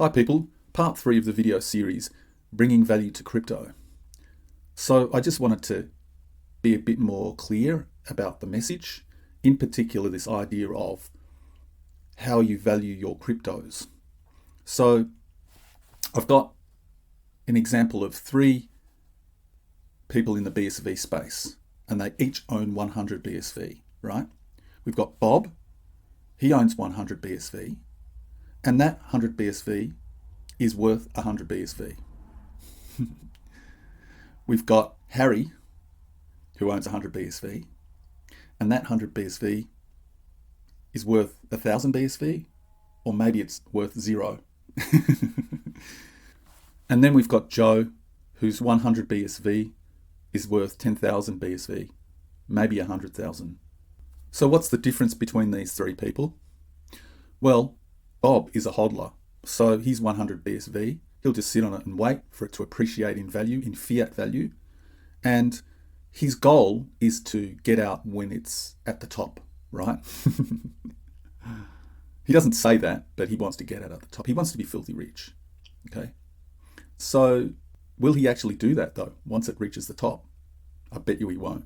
Hi people, part 3 of the video series, Bringing Value to Crypto. So I just wanted to be a bit more clear about the message, in particular this idea of how you value your cryptos. So I've got an example of 3 people in the BSV space, and they each own 100 BSV, right? We've got Bob, he owns 100 BSV, and that 100 BSV is worth 100 BSV. We've got Harry, who owns 100 BSV, and that 100 BSV is worth 1,000 BSV, or maybe it's worth 0. And then we've got Joe, whose 100 BSV is worth 10,000 BSV, maybe 100,000. So what's the difference between these 3 people? Well, Bob is a hodler, so he's 100 BSV. He'll just sit on it and wait for it to appreciate in value, in fiat value. And his goal is to get out when it's at the top, right? He doesn't say that, but he wants to get out at the top. He wants to be filthy rich, okay? So will he actually do that though, once it reaches the top? I bet you he won't,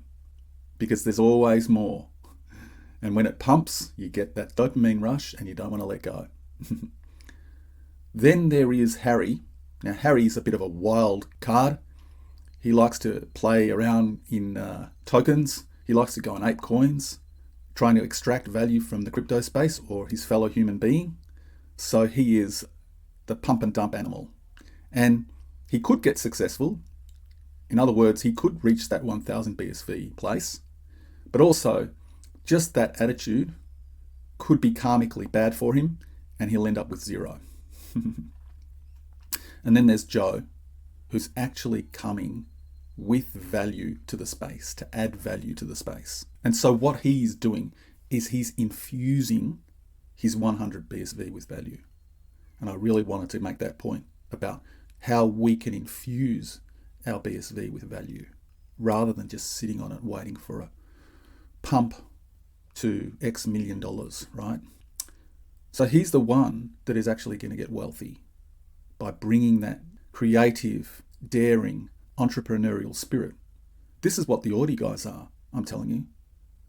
because there's always more. And when it pumps, you get that dopamine rush and you don't want to let go. Then there is Harry. Now Harry's a bit of a wild card. He likes to play around in tokens. He likes to go and ape coins, trying to extract value from the crypto space or his fellow human being. So he is the pump and dump animal. And he could get successful. In other words, he could reach that 1,000 BSV place. But also, just that attitude could be karmically bad for him, and he'll end up with 0. And then there's Joe, who's actually coming with value to the space, to add value to the space. And so what he's doing is he's infusing his 100 BSV with value. And I really wanted to make that point about how we can infuse our BSV with value rather than just sitting on it waiting for a pump to X million dollars, right? So he's the one that is actually going to get wealthy by bringing that creative, daring, entrepreneurial spirit. This is what the Audi guys are, I'm telling you.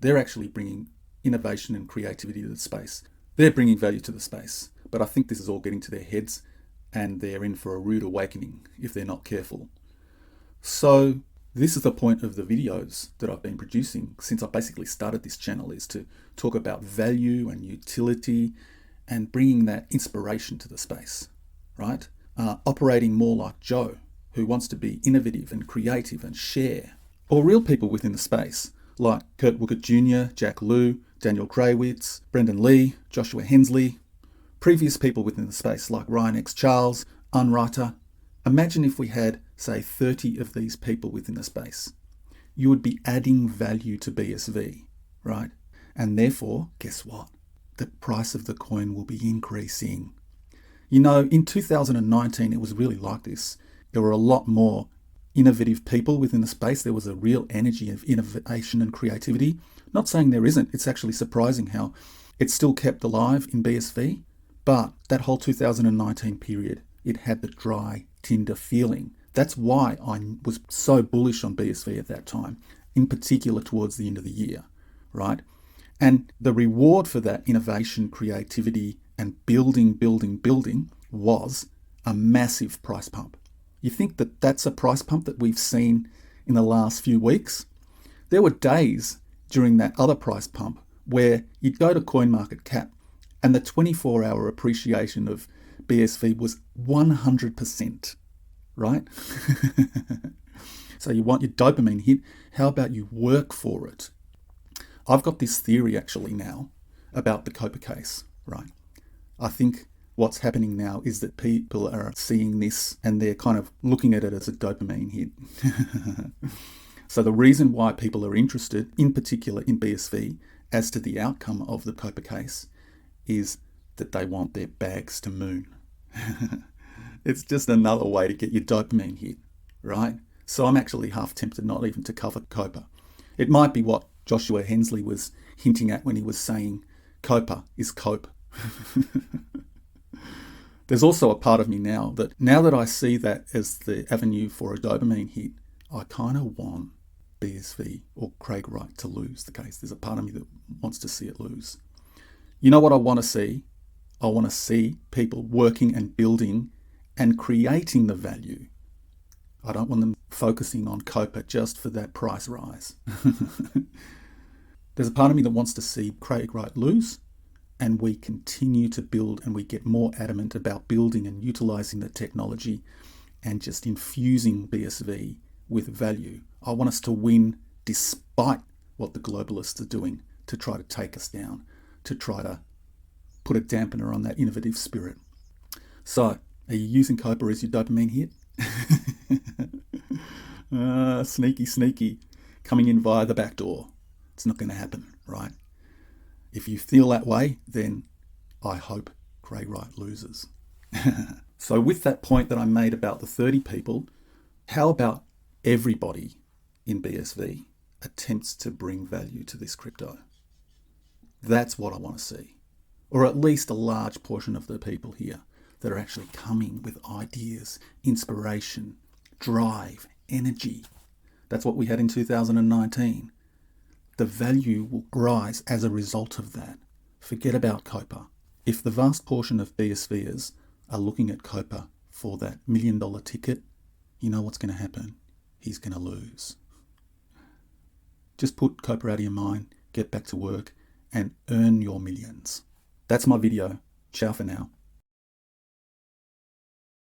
They're actually bringing innovation and creativity to the space. They're bringing value to the space. But I think this is all getting to their heads, and they're in for a rude awakening if they're not careful. So this is the point of the videos that I've been producing since I basically started this channel, is to talk about value and utility and bringing that inspiration to the space, right? Operating more like Joe, who wants to be innovative and creative and share. Or real people within the space, like Kurt Wookert Jr., Jack Liu, Daniel Kraywitz, Brendan Lee, Joshua Hensley. Previous people within the space like Ryan X. Charles, Unwriter. Imagine if we had, say, 30 of these people within the space. You would be adding value to BSV, right? And therefore, guess what? The price of the coin will be increasing. You know, in 2019, it was really like this. There were a lot more innovative people within the space. There was a real energy of innovation and creativity. Not saying there isn't. It's actually surprising how it's still kept alive in BSV. But that whole 2019 period, it had the dry tinder feeling. That's why I was so bullish on BSV at that time, in particular towards the end of the year, right? And the reward for that innovation, creativity, and building was a massive price pump. You think that that's a price pump that we've seen in the last few weeks? There were days during that other price pump where you'd go to CoinMarketCap and the 24-hour appreciation of BSV was 100%, right? So you want your dopamine hit. How about you work for it? I've got this theory actually now about the Copa case, right? I think what's happening now is that people are seeing this and they're kind of looking at it as a dopamine hit. So the reason why people are interested, in particular in BSV, as to the outcome of the Copa case, is that they want their bags to moon. It's just another way to get your dopamine hit, right? So I'm actually half tempted not even to cover Copa. It might be what Joshua Hensley was hinting at when he was saying Copa is cope. There's also a part of me now that I see that as the avenue for a dopamine hit, I kind of want BSV or Craig Wright to lose the case. There's a part of me that wants to see it lose. You know what I want to see? I want to see people working and building and creating the value. I don't want them focusing on COPA just for that price rise. There's a part of me that wants to see Craig Wright lose, and we continue to build and we get more adamant about building and utilizing the technology and just infusing BSV with value. I want us to win despite what the globalists are doing to try to take us down, to try to put a dampener on that innovative spirit. So, are you using COPA as your dopamine hit? Sneaky, coming in via the back door. It's not going to happen, right? If you feel that way, then I hope Craig Wright loses. So with that point that I made about the 30 people, how about everybody in BSV attempts to bring value to this crypto? That's what I want to see. Or at least a large portion of the people here that are actually coming with ideas, inspiration, drive, energy. That's what we had in 2019. The value will rise as a result of that. Forget about COPA. If the vast portion of BSVers are looking at COPA for that $1 million ticket, you know what's going to happen? He's going to lose. Just put COPA out of your mind, get back to work, and earn your millions. That's my video. Ciao for now.